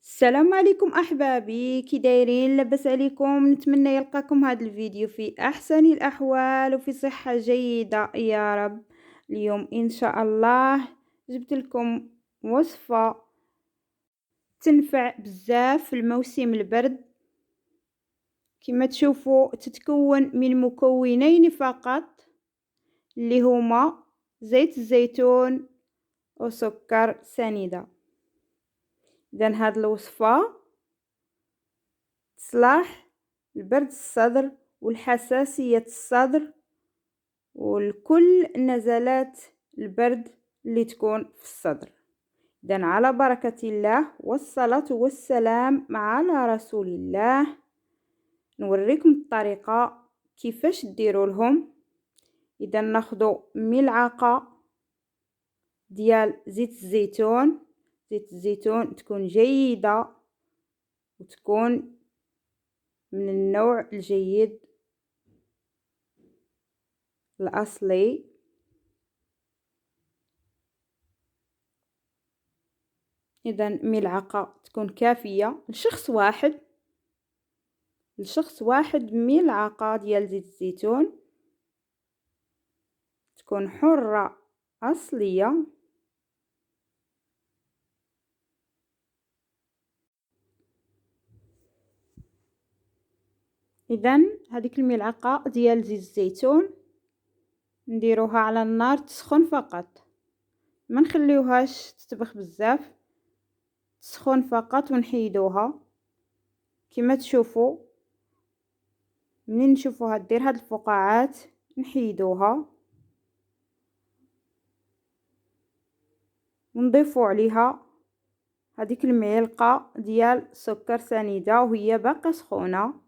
السلام عليكم احبابي، كي دايرين؟ لاباس عليكم؟ نتمنى يلقاكم هذا الفيديو في احسن الاحوال وفي صحة جيدة يا رب. اليوم ان شاء الله جبت لكم وصفة تنفع بزاف في الموسم البرد. كما تشوفوا تتكون من مكونين فقط، اللي هما زيت الزيتون وسكر سنيدة. اذا هاد الوصفة تصلح لبرد الصدر والحساسية الصدر ولكل نزلات البرد اللي تكون في الصدر. إذن على بركة الله والصلاة والسلام على رسول الله. نوريكم الطريقة كيفاش ديروا لهم. إذا ناخذ ملعقة ديال زيت الزيتون. زيت الزيتون تكون جيدة وتكون من النوع الجيد الأصلي. إذا ملعقة تكون كافية لشخص واحد ملعقة ديال زيت الزيتون، تكون حرة أصلية. إذا هذيك الملعقة ديال زيت الزيتون نديروها على النار تسخن فقط، ما نخليوهاش تطبخ بزاف، تسخن فقط ونحيدوها. كما تشوفوا منين نشوفوها دير هاد الفقاعات نحيدوها ونضيفو عليها هذيك المعلقة ديال سكر سنيدة وهي باقا سخونة.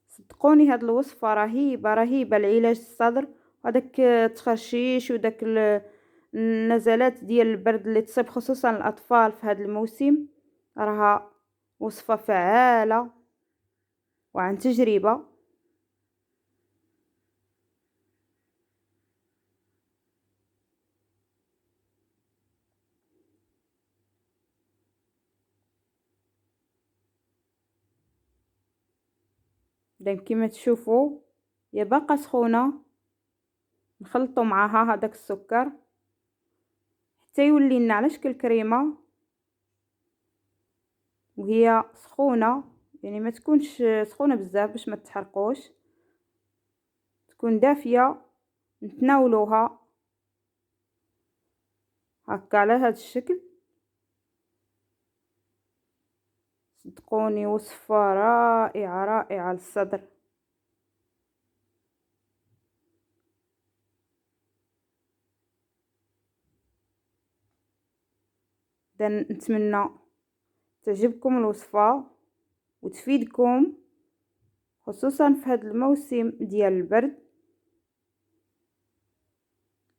صدقوني هاد الوصفة رهيبة رهيبة لعلاج الصدر وهداك التخرشيش وداك النزلات ديال البرد اللي تصيب خصوصا الاطفال في هذا الموسم. راها وصفة فعالة وعن تجربة. اذا كما تشوفوا هي باقا سخونة، نخلطوا معها هذاك السكر حتى يولي لنا على شكل كريمه وهي سخونه، يعني ما تكونش سخونه بزاف باش ما تحرقوش، تكون دافيه. نتناولوها هكا على هذا الشكل. صدقوني وصفه رائعه رائعه للصدر. اذا نتمنى تعجبكم الوصفه وتفيدكم خصوصا في هذا الموسم ديال البرد.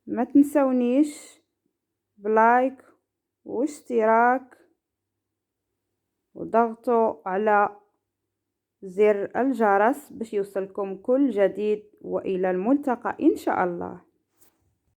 ما تنسونيش بلايك واشتراك وضغطوا على زر الجرس باش يوصلكم كل جديد، وإلى الملتقى إن شاء الله.